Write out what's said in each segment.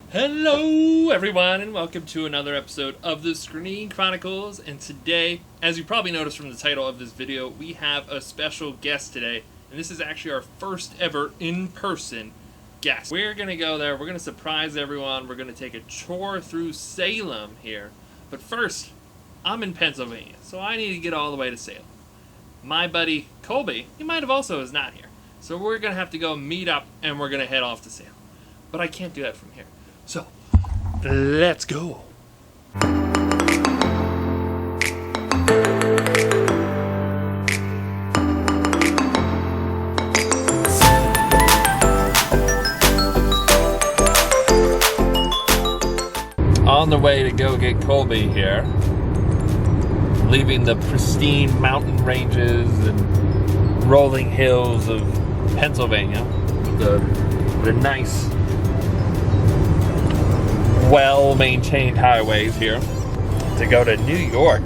Hello everyone and welcome to another episode of the Screen Chronicles, and today, as you probably noticed from the title of this video, we have a special guest today, and this is actually our first ever in-person guest. We're going to go there, we're going to surprise everyone, we're going to take a tour through Salem here, but first, I'm in Pennsylvania, so I need to get all the way to Salem. My buddy Colby, he might have also is not here, so we're going to have to go meet up and we're going to head off to Salem, but I can't do that from here. So, let's go. On the way to go get Colby here, leaving the pristine mountain ranges and rolling hills of Pennsylvania, the nice, well-maintained highways here to go to New York.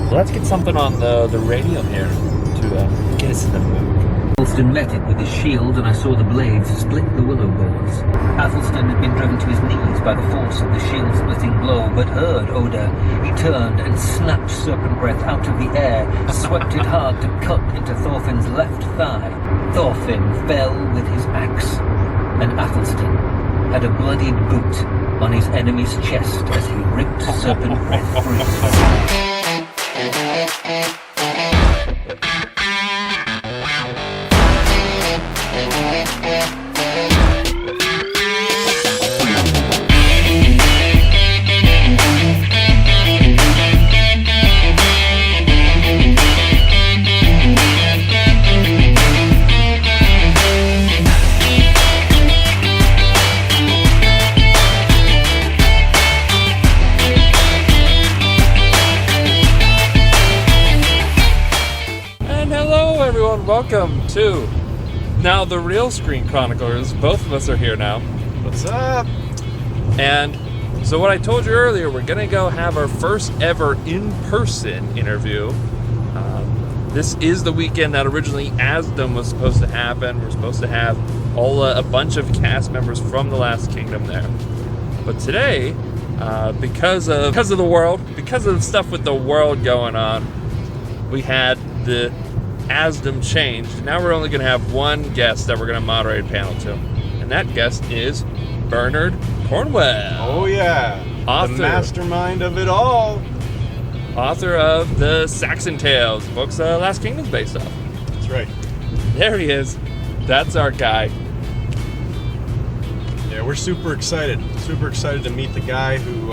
Let's get something on the radio here to get us in the mood. Athelstan met it with his shield, and I saw the blades split the willow boards. Athelstan had been driven to his knees by the force of the shield-splitting blow, but heard Oda. He turned and snapped serpent breath out of the air, swept it hard to cut into Thorfinn's left thigh. Thorfinn fell with his axe, and Athelstan had a bloodied boot on his enemy's chest as he ripped serpent breath free. Welcome to now the real Screen Chroniclers. Both of us are here now. What's up? And so what I told you earlier, we're going to go have our first ever in-person interview. This is the weekend that originally Asdom was supposed to happen. We're supposed to have a bunch of cast members from The Last Kingdom there. But today, because of the world, because of the stuff with the world going on, we had the Asdom changed. Now we're only going to have one guest that we're going to moderate a panel to, and that guest is Bernard Cornwell. Oh yeah, author, the mastermind of it all. Author of the Saxon Tales books, Last Kingdom's based off. That's right. There he is. That's our guy. Yeah, we're super excited. Super excited to meet the guy who,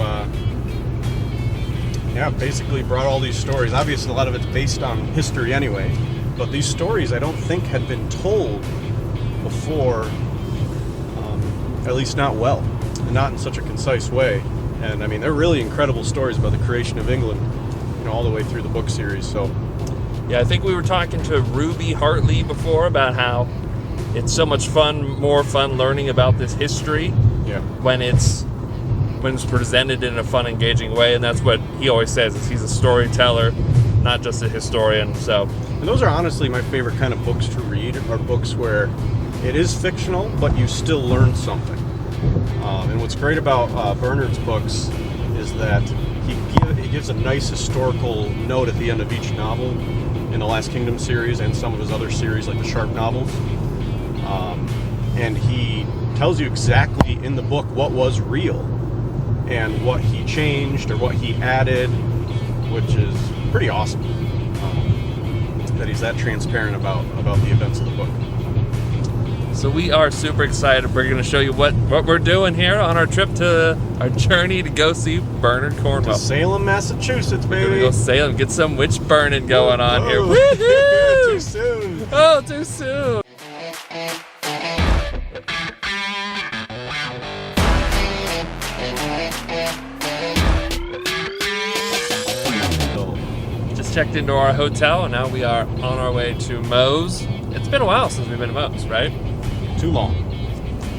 basically brought all these stories. Obviously, a lot of it's based on history anyway. But these stories, I don't think, had been told before, at least not well, and not in such a concise way. And I mean, they're really incredible stories about the creation of England, all the way through the book series. So, yeah, I think we were talking to Ruby Hartley before about how it's so much more fun learning about this history when it's presented in a fun, engaging way, and that's what he always says, is he's a storyteller, not just a historian. And those are honestly my favorite kind of books to read, are books where it is fictional, but you still learn something. And what's great about Bernard's books is that he gives a nice historical note at the end of each novel in the Last Kingdom series and some of his other series, like the Sharp novels. And he tells you exactly in the book what was real and what he changed or what he added, which is pretty awesome. That he's that transparent about the events of the book. So we are super excited. We're going to show you what we're doing here on our trip to our journey to go see Bernard Cornwell. To Salem, Massachusetts, baby. We're going to go Salem, get some witch burning going on here. Woohoo! Too soon. Oh, too soon. Checked into our hotel, and now we are on our way to Moe's. It's been a while since we've been to Moe's, right? Too long.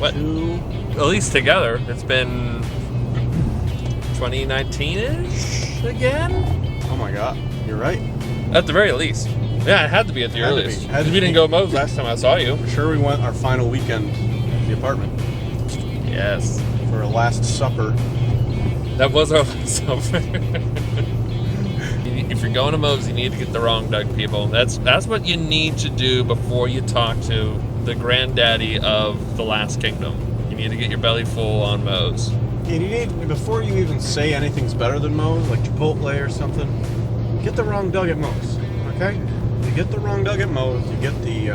What? At least together. It's been 2019-ish again? Oh my god, you're right. At the very least. Yeah, it had to be at the earliest. We didn't go to Moe's last time I saw you. For sure we went our final weekend the apartment Yes. for a last supper. That was our last supper. If you're going to Moe's, you need to get the wrong Doug, people. That's what you need to do before you talk to the granddaddy of the Last Kingdom. You need to get your belly full on Moe's. And you need, before you even say anything's better than Moe's, like Chipotle or something, get the wrong Doug at Moe's, okay? You get the wrong Doug at Moe's, you get the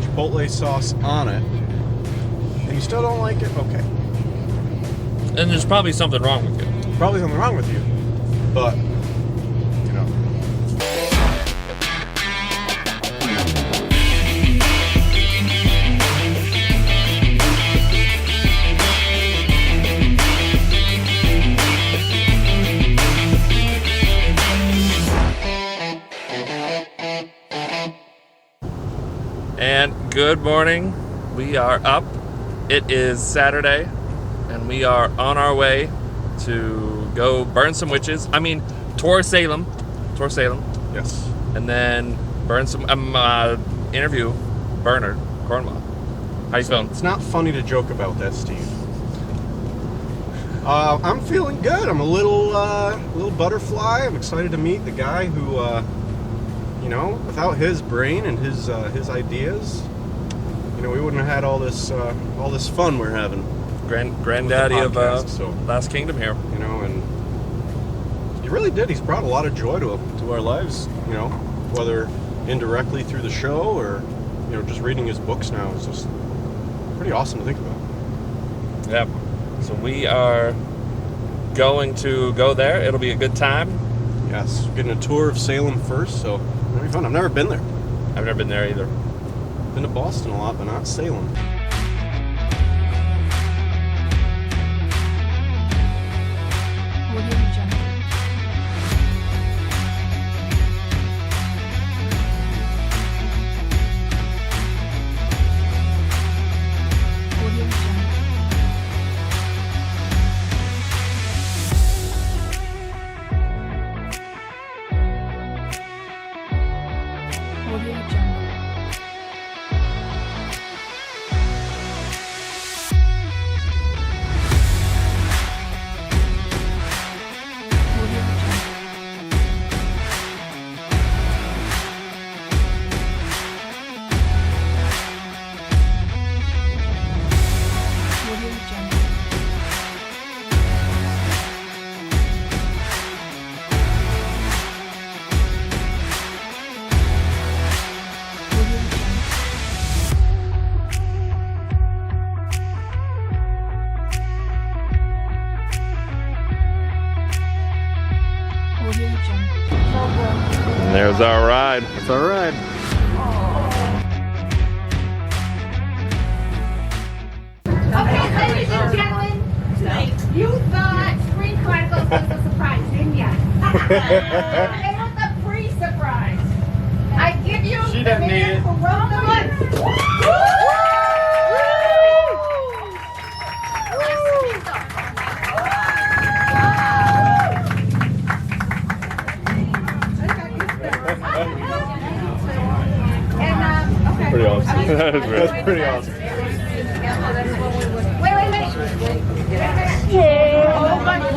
Chipotle sauce on it, and you still don't like it, okay. And there's probably something wrong with you. Probably something wrong with you, but, you know. And good morning. We are up. It is Saturday, and we are on our way to go burn some witches. I mean, tour Salem. Yes. And then burn some, interview Bernard Cornwell. How you feeling? It's not funny to joke about that, Steve. I'm feeling good. I'm a little butterfly. I'm excited to meet the guy who, you know, without his brain and his ideas, you know, we wouldn't have had all this fun we're having. Granddaddy With the podcast, of so, Last Kingdom here. you know, and he really did. He's brought a lot of joy to our lives. You know, whether indirectly through the show or, you know, just reading his books now is just pretty awesome to think about. Yep. So we are going to go there. It'll be a good time. Yes, getting a tour of Salem first, so it'll be fun. I've never been there. I've never been there either. Been to Boston a lot, but not Salem. And there's our ride. It's all right. Okay, ladies and gentlemen, you thought Spring Chronicles was a surprise, didn't you? It was a pre-surprise. I give you She the doesn't need man it. who wrote the book. Okay. Pretty awesome. That's great. That's pretty awesome. Wait a minute. Oh my God.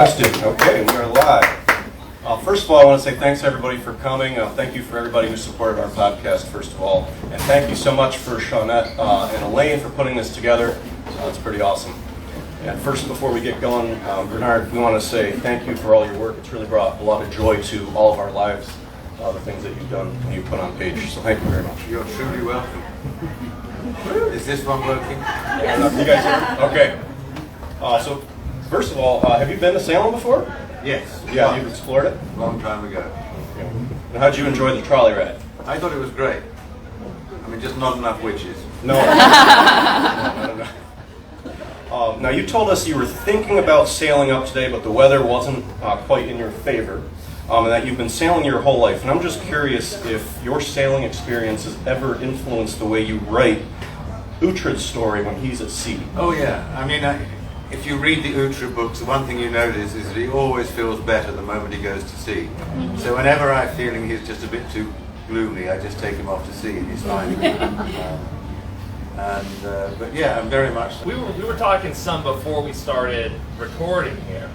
Testing. Okay, we are live. First of all, I want to say thanks everybody for coming. Thank you for everybody who supported our podcast, first of all. And thank you so much for Shawnette and Elaine for putting this together. It's pretty awesome. And first, before we get going, Bernard, we want to say thank you for all your work. It's really brought a lot of joy to all of our lives, the things that you've done and you put on page. So thank you very much. You're truly welcome. Is this one working? Yes. You guys are? Okay. So, first of all, have you been to Salem before? Yes. Yeah, you've explored it? Long time ago. Yeah. And how'd you enjoy the trolley ride? I thought it was great. I mean, just not enough witches. No. No. Now, you told us you were thinking about sailing up today, but the weather wasn't quite in your favor, and that you've been sailing your whole life. And I'm just curious if your sailing experience has ever influenced the way you write Uhtred's story when he's at sea. Oh, yeah. I mean, if you read the Uhtred books, the one thing you notice is that he always feels better the moment he goes to sea. So whenever I'm feeling he's just a bit too gloomy, I just take him off to sea and he's fine. But yeah, I'm very much. We were talking some before we started recording here.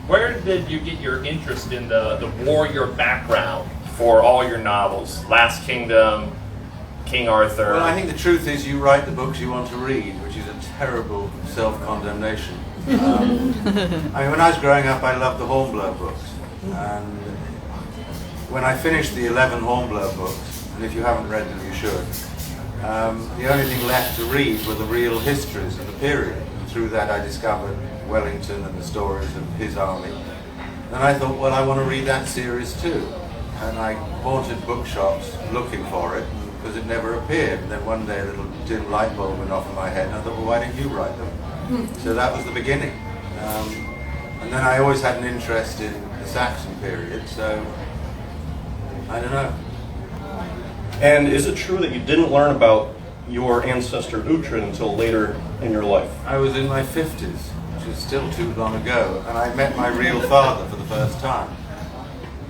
Where did you get your interest in the warrior background for all your novels? Last Kingdom, King Arthur. Well, I think the truth is you write the books you want to read, which is a terrible self-condemnation. I mean, when I was growing up, I loved the Hornblower books. And when I finished the 11 Hornblower books, and if you haven't read them, you should, the only thing left to read were the real histories of the period. And through that, I discovered Wellington and the stories of his army. And I thought, well, I want to read that series too. And I haunted bookshops looking for it, because it never appeared. And then one day a little dim light bulb went off in my head, and I thought, well, why didn't you write them? So that was the beginning. And then I always had an interest in the Saxon period, so I don't know. And is it true that you didn't learn about your ancestor Uhtred until later in your life? I was in my 50s, which is still too long ago, and I met my real father for the first time.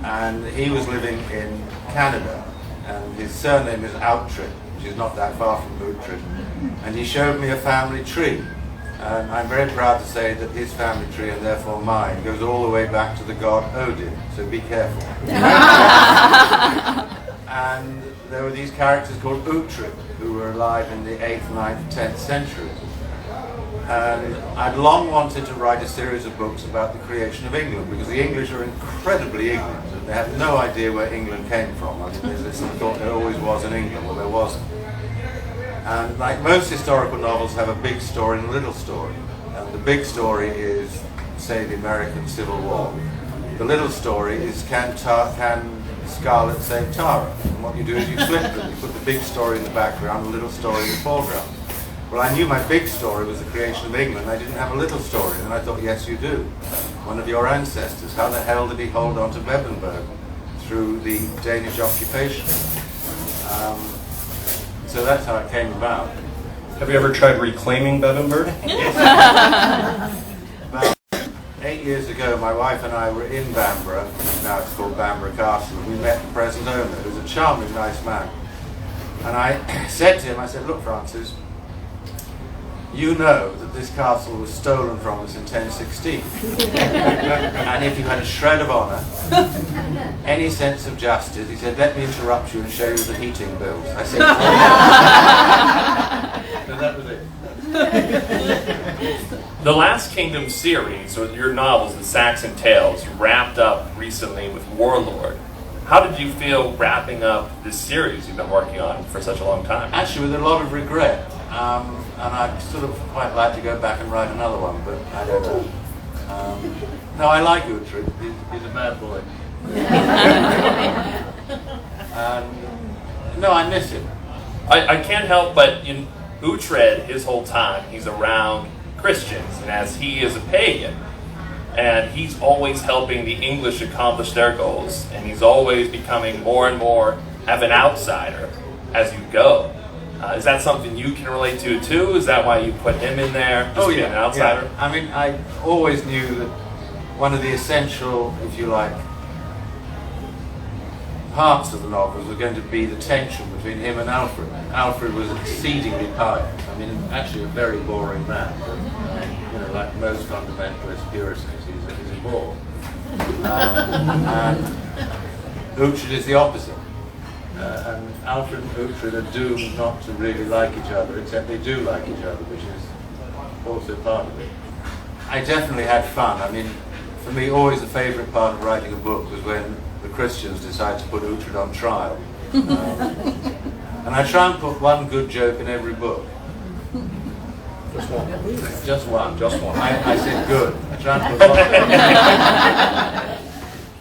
And he was living in Canada, and his surname is Uhtred, which is not that far from Uhtred. And he showed me a family tree. And I'm very proud to say that his family tree, and therefore mine, goes all the way back to the god Odin, so be careful. And there were these characters called Uhtred, who were alive in the 8th, 9th, 10th centuries. And I'd long wanted to write a series of books about the creation of England, because the English are incredibly ignorant, and they have no idea where England came from. I mean, there's this thought there always was an England, well, there wasn't. And like most historical novels have a big story and a little story. And the big story is, say, the American Civil War. The little story is, can Scarlet save Tara? And what you do is you flip them. You put the big story in the background, the little story in the foreground. Well, I knew my big story was the creation of England. I didn't have a little story. And I thought, yes, you do. One of your ancestors. How the hell did he hold on to Bebbanburg through the Danish occupation? So that's how it came about. Have you ever tried reclaiming Bebbanburg? About 8 years ago, my wife and I were in Bamborough, now it's called Bamborough Castle, and we met the present owner, who was a charming, nice man. And I said to him, I said, look, Francis, you know that this castle was stolen from us in 1016. And if you had a shred of honour, any sense of justice, he said, let me interrupt you and show you the heating bills. I said, so that was it. The Last Kingdom series, or your novels, the Saxon Tales, wrapped up recently with Warlord. How did you feel wrapping up this series you've been working on for such a long time? Actually, with a lot of regret. And I'd sort of quite like to go back and write another one, but I don't know. No, I like Uhtred. He's a bad boy. No, I miss him. I can't help but, in Uhtred, his whole time, he's around Christians, and as he is a pagan, and he's always helping the English accomplish their goals, and he's always becoming more and more of an outsider as you go. Is that something you can relate to too? Is that why you put him in there? Just being an outsider? Yeah. I mean, I always knew that one of the essential, if you like, parts of the novels were going to be the tension between him and Alfred. Alfred was exceedingly pious. I mean, actually a very boring man, but like most fundamentalist Puritans, he's a bore. And Uhtred is the opposite. And Alfred and Uhtred are doomed not to really like each other, except they do like each other, which is also part of it. I definitely had fun. I mean, for me, always the favourite part of writing a book was when the Christians decided to put Uhtred on trial. And I try and put one good joke in every book. Just one. Just one. Just one. I said good. I try and put one.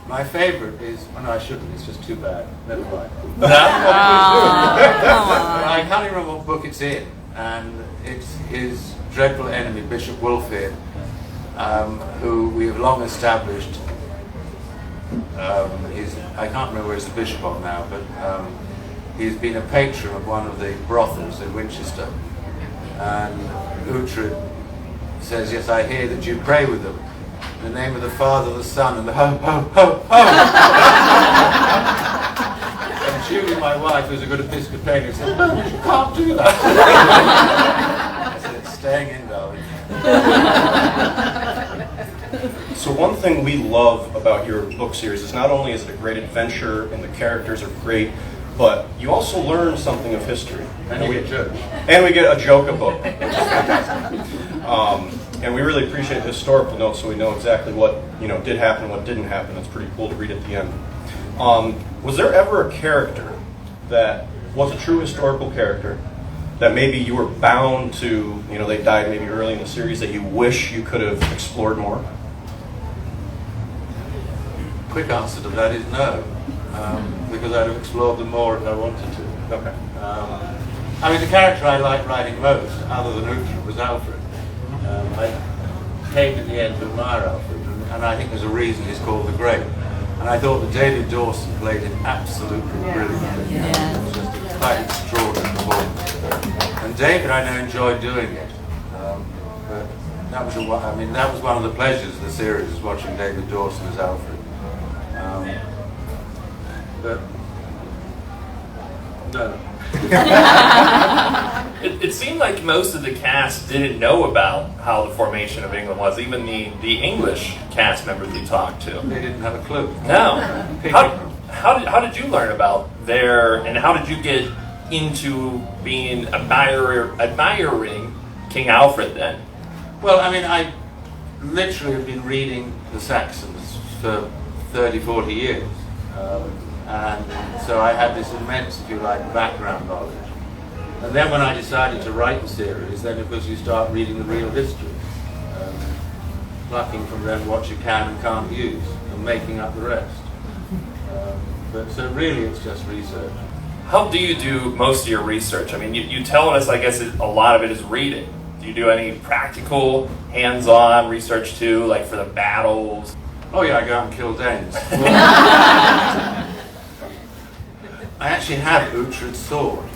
My favourite is, oh no, I shouldn't, it's just too bad. Never mind. I can't even remember what book it's in, and it's his dreadful enemy, Bishop Wulfhere, who we have long established. I can't remember where he's the bishop of now, but he's been a patron of one of the brothels in Winchester. And Uhtred says, yes, I hear that you pray with them. In the name of the Father, the Son, and the ho, ho, ho, ho! And Julie, my wife, who's a good Episcopalian, said, no, you can't do that. I said, it's staying in, darling. So one thing we love about your book series is not only is it a great adventure and the characters are great, but you also learn something of history. And we get jokes. And we get a joke a book, which is fantastic. And we really appreciate the historical notes, so we know exactly what did happen and what didn't happen. It's pretty cool to read at the end. Was there ever a character that was a true historical character that maybe you were bound to, they died maybe early in the series, that you wish you could have explored more? Quick answer to that is no, because I'd have explored them more if I wanted to. Okay. I mean, the character I liked writing most, other than Uhtred, was Alfred. I came to the end to admire Alfred, and I think there's a reason he's called the Great. And I thought that David Dawson played him absolutely brilliantly. It was just a quite extraordinary performance. And David, I know, enjoyed doing it. But that was that was one of the pleasures of the series, was watching David Dawson as Alfred. But no. It seemed like most of the cast didn't know about how the formation of England was. Even the English cast members we talked to. They didn't have a clue. No. How did you learn about and how did you get into being admiring King Alfred then? Well, I mean, I literally have been reading the Saxons for 30, 40 years. And so I had this immense, if you like, background knowledge. And then when I decided to write the series, then of course you start reading the real history, plucking from them what you can and can't use, and making up the rest. But so really it's just research. How do you do most of your research? I mean, you tell us, I guess, a lot of it is reading. Do you do any practical, hands-on research too, like for the battles? Oh yeah, I go out and kill Danes. I actually have Uhtred's sword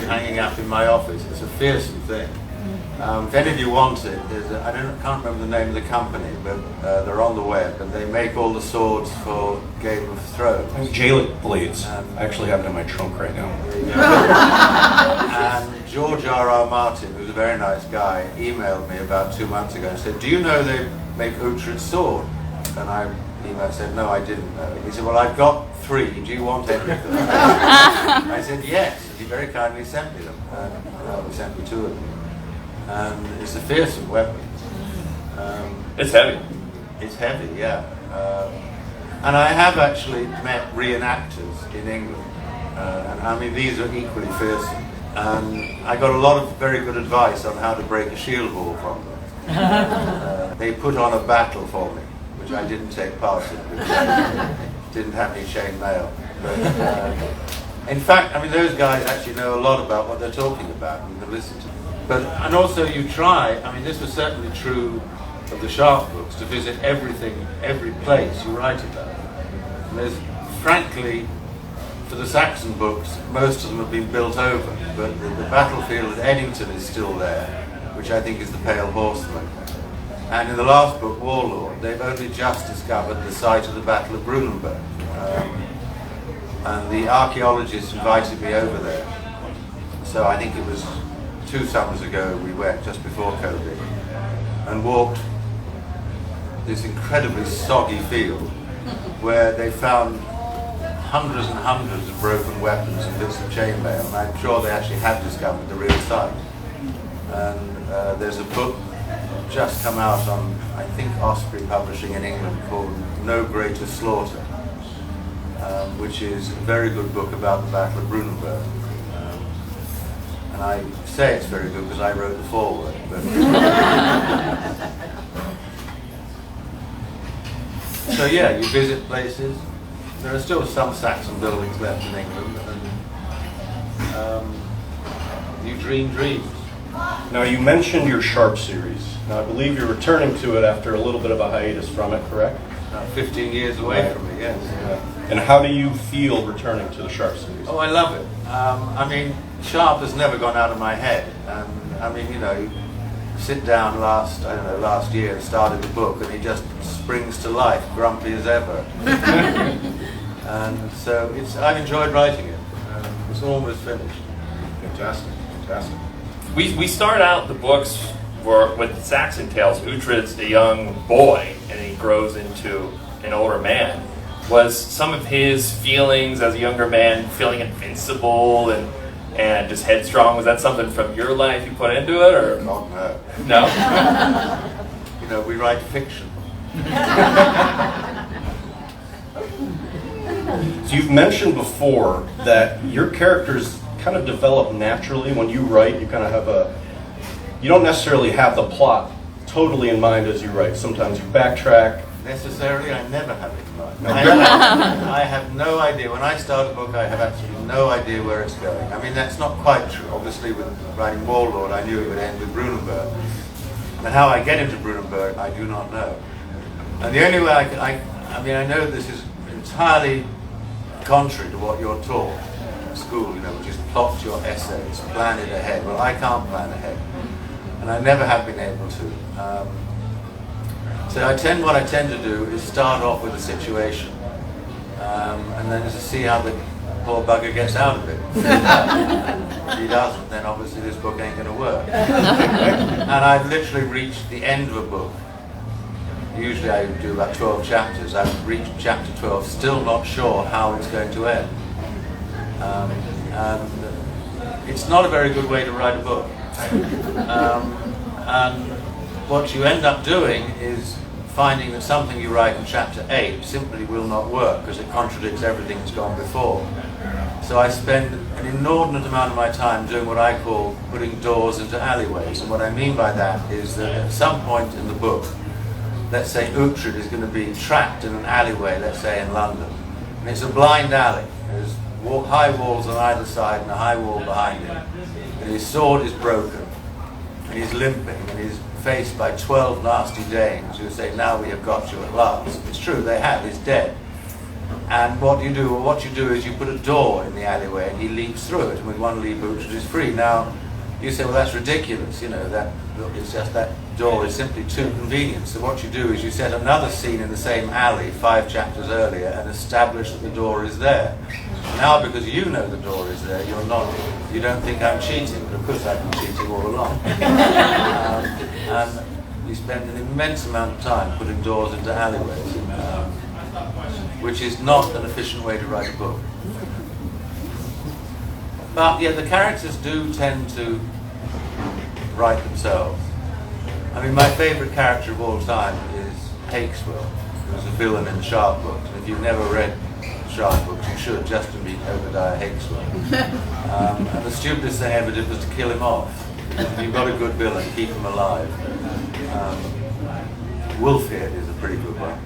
hanging up in my office. It's a fearsome thing. If any of you want it, I can't remember the name of the company, but they're on the web, and they make all the swords for Game of Thrones. Gaelic blades. I actually have it in my trunk right now. There you go. And George R.R. Martin, who's a very nice guy, emailed me about 2 months ago and said, do you know they make Uhtred's sword? And I said, no, I didn't know. He said, well, I've got 3. Do you want any of them? I said, yes. He very kindly sent me them. And he sent me 2 of them. And it's a fearsome weapon. It's heavy. It's heavy, yeah. And I have actually met reenactors in England. And I mean, these are equally fearsome. And I got a lot of very good advice on how to break a shield wall from them. They put on a battle for me, which I didn't take part in because I didn't have any chain mail. But, in fact, I mean, those guys actually know a lot about what they're talking about, and you can listen to them. And also you try, I mean, this was certainly true of the Sharp books, to visit everything, every place you write about. And there's, frankly, for the Saxon books, most of them have been built over, but the battlefield at Edington is still there, which I think is the Pale Horseman. And in the last book, Warlord, they've only just discovered the site of the Battle of Brunanburg. And the archaeologists invited me over there. So I think it was 2 summers ago we went, just before COVID. and walked this incredibly soggy field where they found hundreds and hundreds of broken weapons and bits of chainmail, and I'm sure they actually have discovered the real site. And there's a book just come out on, I think, Osprey Publishing in England, called No Greater Slaughter, which is a very good book about the Battle of Brunanburg. And I say it's very good because I wrote the foreword. But so yeah, you visit places. There are still some Saxon buildings left in England, and you dream dreams. Now, you mentioned your Sharp series. Now, I believe you're returning to it after a little bit of a hiatus from it, correct? 15 years away from me, yes. And how do you feel returning to the Sharp series? Oh, I love it. I mean, Sharp has never gone out of my head. And I mean, you know, you sit down last year and started the book, and he just springs to life, grumpy as ever. And so I've enjoyed writing it. It's almost finished. Fantastic, fantastic. We start out the books with Saxon Tales. Uhtred's a young boy, and he grows into an older man. Was some of his feelings as a younger man feeling invincible and just headstrong? Was that something from your life you put into it, or God, no. No? You know, we write fiction. So you've mentioned before that your characters kind of develop naturally when you write. You kind of have you don't necessarily have the plot totally in mind as you write. Sometimes you backtrack. Necessarily, I never have it in mind. I have no idea. When I start a book, I have absolutely no idea where it's going. I mean, that's not quite true. Obviously, with writing Warlord, I knew it would end with Brunanburg. And how I get into Brunanburg, I do not know. And the only way I mean, I know this is entirely contrary to what you're taught at school, you know, which is plot your essays, plan it ahead. Well, I can't plan ahead. And I never have been able to. So what I tend to do is start off with a situation, and then just see how the poor bugger gets out of it. If he doesn't, then obviously this book ain't going to work. And I've literally reached the end of a book. Usually I do about 12 chapters. I've reached chapter 12, still not sure how it's going to end. And it's not a very good way to write a book. And what you end up doing is finding that something you write in chapter 8 simply will not work because it contradicts everything that's gone before. So I spend an inordinate amount of my time doing what I call putting doors into alleyways. And what I mean by that is that at some point in the book, let's say Uhtred is going to be trapped in an alleyway, let's say in London. And it's a blind alley. There's high walls on either side and a high wall behind him. And his sword is broken. And he's limping, and he's faced by 12 nasty Danes who say, now we have got you at last. It's true, they have, he's dead. And what you do? Well, what you do is you put a door in the alleyway and he leaps through it, and with one leap Uhtred is free. Now, you say, well, that's ridiculous, you know, it's just that door is simply too convenient. So what you do is you set another scene in the same alley 5 chapters earlier and establish that the door is there. Now, because you know the door is there, you don't think I'm cheating, but of course I've been cheating all along. And we spend an immense amount of time putting doors into alleyways, which is not an efficient way to write a book. But yeah, the characters do tend to write themselves. I mean, my favourite character of all time is Hakeswill, who's a villain in the Sharp books. And if you've never read the Sharp books, you should, just to meet Obadiah Hakeswill. And the stupidest thing I ever did was to kill him off. If you've got a good villain, keep him alive. Wolfhead is a pretty good one.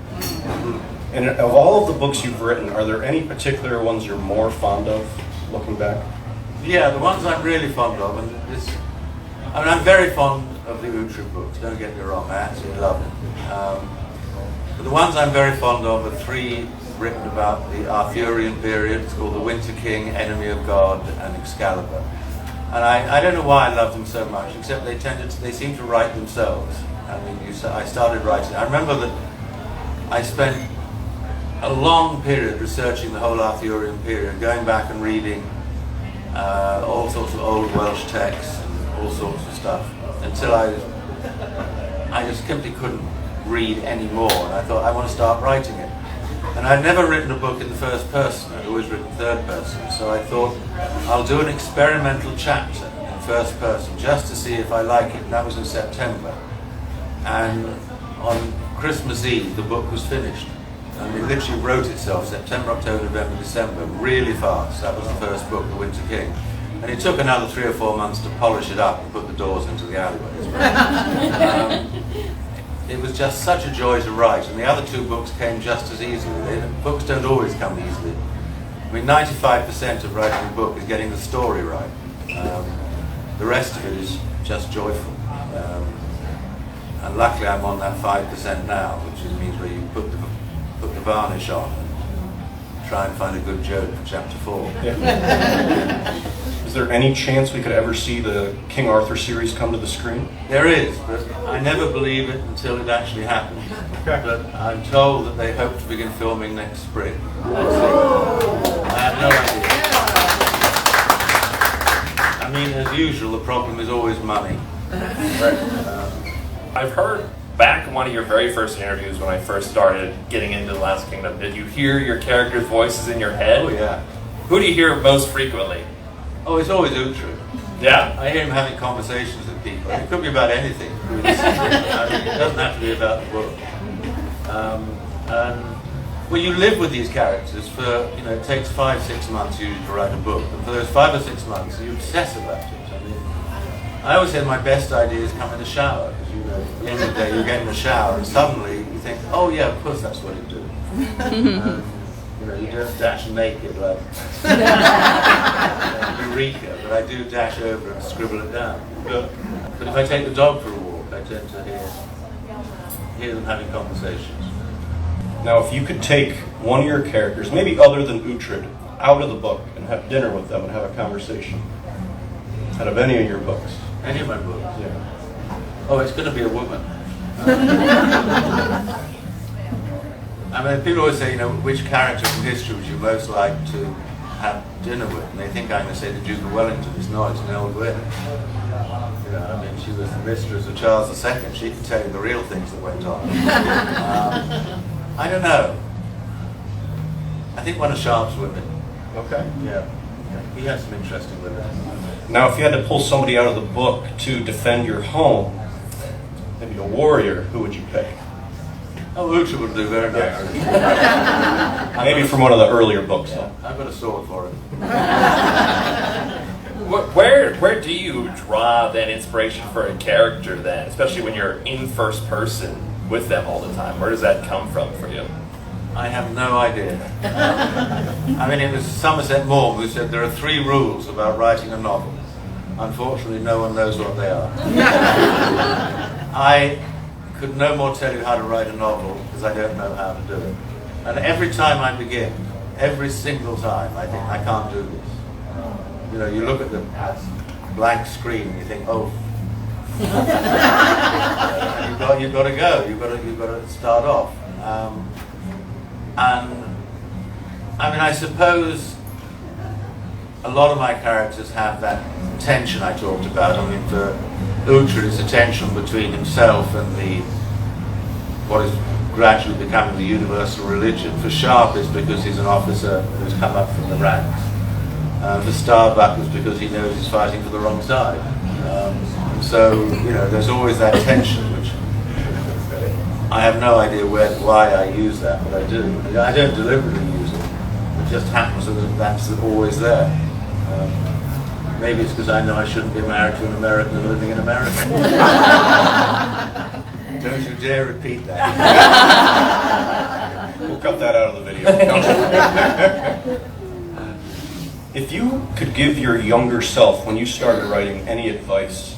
And of all of the books you've written, are there any particular ones you're more fond of, looking back? Yeah, the ones I'm really fond of, and I'm very fond of the Uhtred books, don't get me wrong, I absolutely love them. But the ones I'm very fond of are 3 written about the Arthurian period. It's called The Winter King, Enemy of God, and Excalibur. And I don't know why I love them so much, except they seem to write themselves. I mean, I started writing. I remember that I spent a long period researching the whole Arthurian period, going back and reading all sorts of old Welsh texts and all sorts of stuff, until I I just simply couldn't read anymore, and I thought I want to start writing it. And I'd never written a book in the first person, I'd always written third person, so I thought I'll do an experimental chapter in first person just to see if I like it, and that was in September. And on Christmas Eve the book was finished, and it literally wrote itself September, October, November, December, really fast. That was the first book, The Winter King. And it took another 3 or 4 months to polish it up and put the doors into the alleyways. It was just such a joy to write, and the other 2 books came just as easily. Books don't always come easily. I mean, 95% of writing a book is getting the story right. The rest of it is just joyful. And luckily I'm on that 5% now, which means where you put the varnish on and try and find a good joke for chapter 4. Yeah. Is there any chance we could ever see the King Arthur series come to the screen? There is, but I never believe it until it actually happens. Okay. But I'm told that they hope to begin filming next spring. I have no idea. I mean, as usual, the problem is always money. I've heard back in one of your very first interviews when I first started getting into The Last Kingdom, did you hear your characters' voices in your head? Oh yeah. Who do you hear most frequently? Oh, it's always Uhtred. Yeah? I hear him having conversations with people. It could be about anything. I mean, it doesn't have to be about the book. Well, you live with these characters for, it takes 5-6 months usually to write a book. And for those 5 or 6 months, you obsess about it. I mean, I always say my best ideas come in the shower. Because, at the end of the day, you get in the shower and suddenly you think, oh yeah, of course that's what you do. You just dash naked like Eureka, but I do dash over and scribble it down. But if I take the dog for a walk, I tend to hear them having conversations. Now, if you could take one of your characters, maybe other than Uhtred, out of the book and have dinner with them and have a conversation, out of any of your books. Any of my books? Yeah. Oh, it's going to be a woman. I mean, people always say, which character from history would you most like to have dinner with? And they think I'm going to say the Duke of Wellington. It's not, it's an old woman. I mean, she was the mistress of Charles II. She can tell you the real things that went on. I don't know. I think one of Sharp's women. Okay. Yeah. He has some interesting women. Now, if you had to pull somebody out of the book to defend your home, maybe a warrior, who would you pick? Oh, Uhtred would do very nice. Maybe from one of the earlier books, though. I've got a sword for it. Where do you draw that inspiration for a character then, especially when you're in first person with them all the time? Where does that come from for you? I have no idea. I mean, it was Somerset Maugham who said there are 3 rules about writing a novel. Unfortunately, no one knows what they are. I could no more tell you how to write a novel because I don't know how to do it. And every time I begin, every single time, I think I can't do this. You look at the blank screen and you think, oh, you've got to go. You've got to start off. And I mean, I suppose a lot of my characters have that tension I talked about. I mean, for Uhtred, it's a tension between himself and what is gradually becoming the universal religion. For Sharp, it's because he's an officer who's come up from the ranks. For Starbuck, it's because he knows he's fighting for the wrong side. So, there's always that tension, which I have no idea why I use that, but I do. I don't deliberately use it. It just happens that that's always there. Maybe it's because I know I shouldn't be married to an American and living in America. Don't you dare repeat that. We'll cut that out of the video. If you could give your younger self, when you started writing, any advice,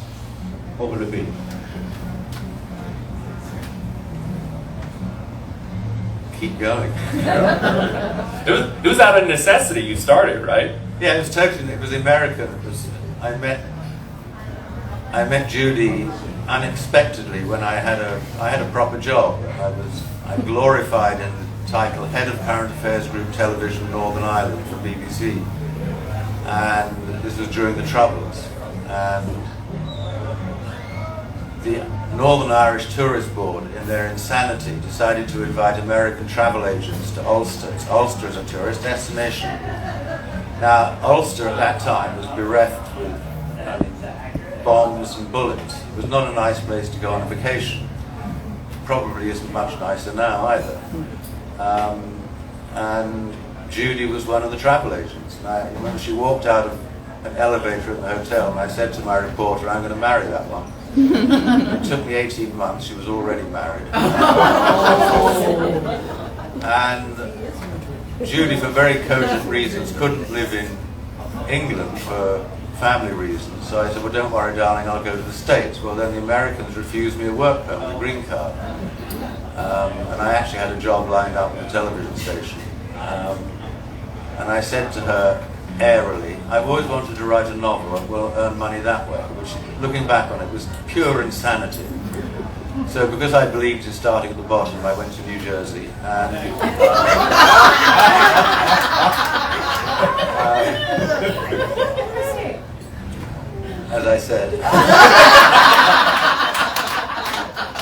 what would it be? Keep going. It was out of necessity you started, right? Yeah, it was American. I met Judy unexpectedly when I had a proper job. I glorified in the title Head of Current Affairs Group Television Northern Ireland for BBC, and this was during the Troubles. And the Northern Irish Tourist Board, in their insanity, decided to invite American travel agents to Ulster. Ulster is a tourist destination. Now, Ulster at that time was bereft with bombs and bullets. It was not a nice place to go on a vacation. Probably isn't much nicer now either. And Judy was one of the travel agents. And I remember she walked out of an elevator in the hotel, and I said to my reporter, "I'm going to marry that one." It took me 18 months. She was already married. And Judy, for very cogent reasons, couldn't live in England for family reasons. So I said, "Well, don't worry, darling, I'll go to the States." Well, then the Americans refused me a work permit, a green card. And I actually had a job lined up at a television station. And I said to her airily, "I've always wanted to write a novel and will earn money that way," which, looking back on it, was pure insanity. So because I believed in starting at the bottom, I went to New Jersey and as I said.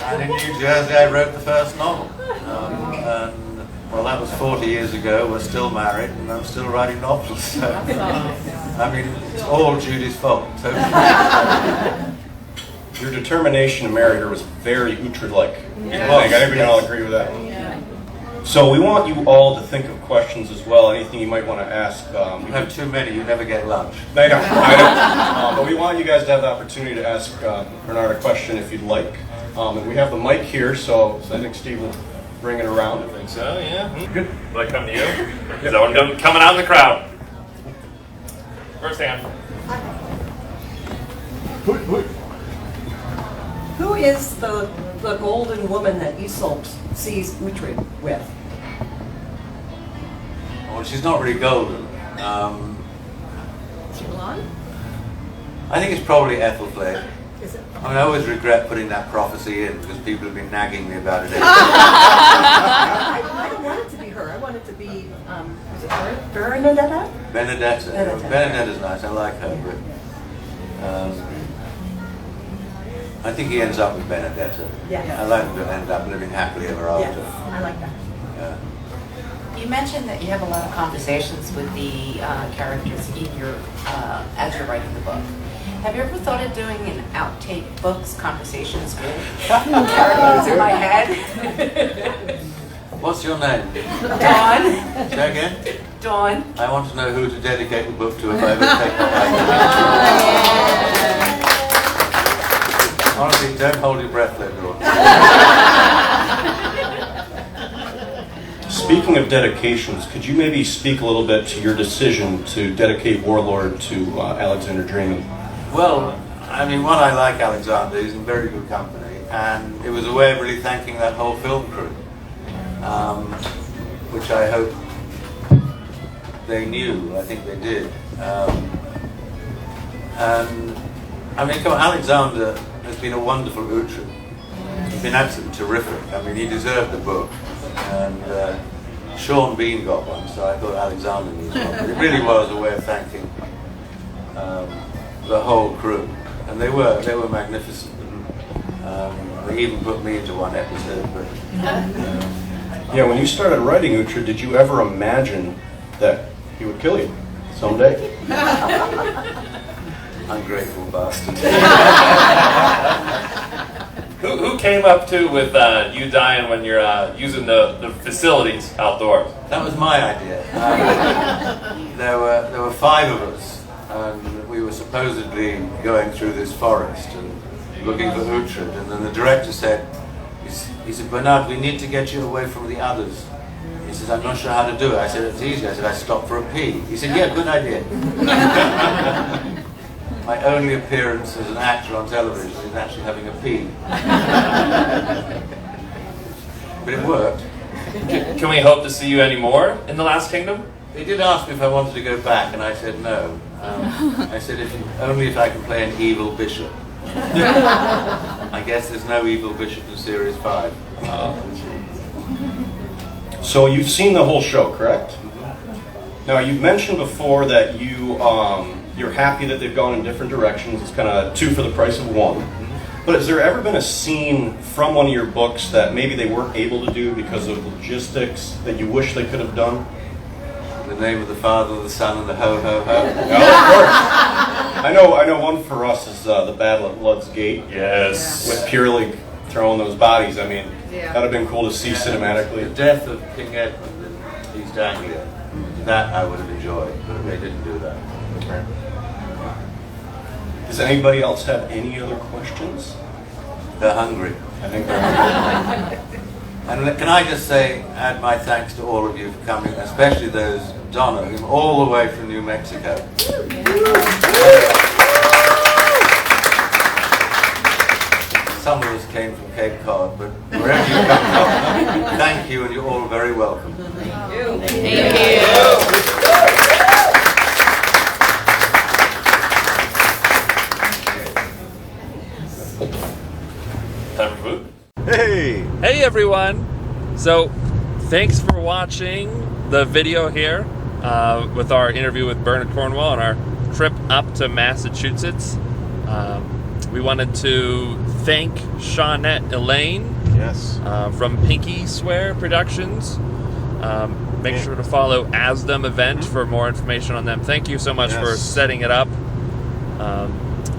And in New Jersey I wrote the first novel. And well, that was 40 years ago. We're still married and I'm still writing novels. So, I mean, it's all Judy's fault. Totally. Your determination to marry her was very Uhtred-like. It I was, think we can all agree with that. So we want you all to think of questions as well, anything you might want to ask. You have too many, you never get lunch. I know. But we want you guys to have the opportunity to ask Bernard a question if you'd like. And we have the mic here, so I think Steve will bring it around. I think so, yeah. Good. Will I come to you? Is that one coming out in the crowd? First hand. Who is the golden woman that Isolde sees Uhtred with? Well, she's not really golden. Is she blonde? I think it's probably Ethelflaed. Is it? I mean, I always regret putting that prophecy in because people have been nagging me about it. I don't want it to be her. I want it to be, is it Bernadetta? Benedetta. Benedetta. Benedetta's nice, I like her, but I think he ends up with Benedetta. Yeah. I like him to end up living happily ever after. Yes, I like that. Yeah. You mentioned that you have a lot of conversations with the characters in your as you're writing the book. Have you ever thought of doing an outtake books conversations with characters in my head? What's your name? Dawn. Say again? Dawn. I want to know who to dedicate the book to if I ever take my life. Honestly, don't hold your breath there, Dawn. Speaking of dedications, could you maybe speak a little bit to your decision to dedicate Warlord to Alexander Dreymon? Well, I mean, one, I like Alexander. He's in very good company. And it was a way of really thanking that whole film crew, which I hope they knew. I think they did. And, I mean, come on, Alexander has been a wonderful Uhtred. He's been absolutely terrific. I mean, he deserved the book. And Sean Bean got one, so I thought Alexander needs one. But it really was a way of thanking the whole crew. And they were magnificent. They even put me into one episode. But, Yeah, when you started writing Uhtred, did you ever imagine that he would kill you someday? ungrateful bastard. Who came up to with you dying when you're using the facilities outdoors? That was my idea. There were 5 of us, and we were supposedly going through this forest and looking for Uhtred, and then the director said, he said, "Bernard, we need to get you away from the others." He says, "I'm not sure how to do it." I said, "It's easy." I said, "I stopped for a pee." He said, "Yeah, good idea." My only appearance as an actor on television is actually having a pee. But it worked. Can we hope to see you anymore in The Last Kingdom? They did ask me if I wanted to go back, and I said no. I said only if I can play an evil bishop. I guess there's no evil bishop in Series 5. So you've seen the whole show, correct? Now you've mentioned before that you're happy that they've gone in different directions. It's kind of 2 for the price of 1. But has there ever been a scene from one of your books that maybe they weren't able to do because of logistics that you wish they could have done? The name of the Father, the Son, and the ho ho ho. Yeah, of course. I know. One for us is the battle at Lud's Gate. Yes. With Purelig throwing those bodies. I mean, that'd have been cool to see The cinematically. death of King Edmund in East Anglia. That I would have enjoyed, but they didn't do that. Does anybody else have any other questions? They're hungry. I think they're hungry. And can I just say, add my thanks to all of you for coming, especially those Donna, who came all the way from New Mexico. Some of us came from Cape Cod, but wherever you come from, thank you, and you're all very welcome. Time for food. Hey! Hey everyone! So, thanks for watching the video here with our interview with Bernard Cornwell on our trip up to Massachusetts. We wanted to thank Shawnette Elaine Yes. from Pinky Swear Productions. Make sure to follow Asdom Event for more information on them. Thank you so much for Yes. setting it up.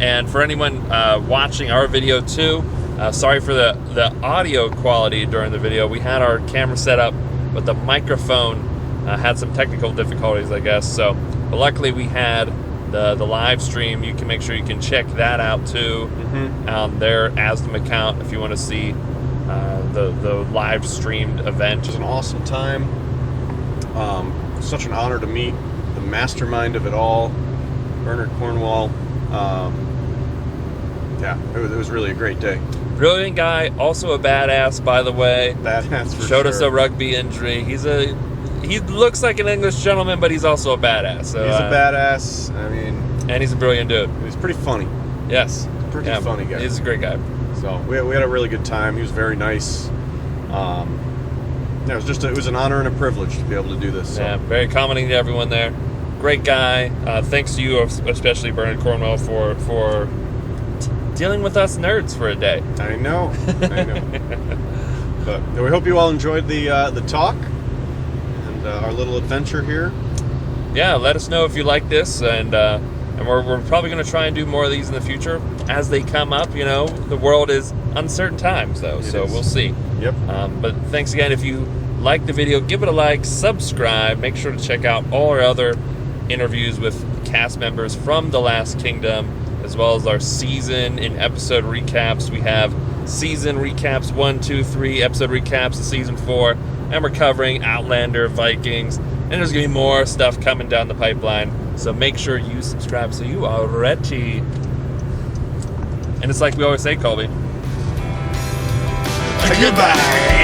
And for anyone watching our video too, sorry for the audio quality during the video. We had our camera set up, but the microphone had some technical difficulties, I guess. So, but luckily we had the live stream. You can make sure you can check that out too on their Asdom account if you want to see the live streamed event. It was an awesome time. Such an honor to meet the mastermind of it all, Bernard Cornwell. Yeah, it was really a great day. Brilliant guy, also a badass, by the way. That's for Showed sure. us a rugby injury. He looks like an English gentleman, but he's also a badass. So, He's a badass. I mean, and he's a brilliant dude. he's pretty funny. Yes, Pretty funny guy. He's a great guy. So we had a really good time. He was very nice. Yeah, it was an honor and a privilege to be able to do this. So. Yeah, very accommodating to everyone there. Great guy. Thanks to you, especially Bernard Cornwell, for dealing with us nerds for a day. I know. But we hope you all enjoyed the talk and our little adventure here. Yeah, let us know if you like this, and we're probably going to try and do more of these in the future as they come up. You know, the world is uncertain times, though, so we'll see. Yep. But thanks again. If you like the video, give it a like, subscribe. Make sure to check out all our other interviews with cast members from The Last Kingdom, as well as our season and episode recaps. We have season recaps 1, 2, 3, episode recaps of season 4, and we're covering Outlander, Vikings, and there's gonna be more stuff coming down the pipeline. So make sure you subscribe so you are ready. And it's like we always say, Colby. Goodbye.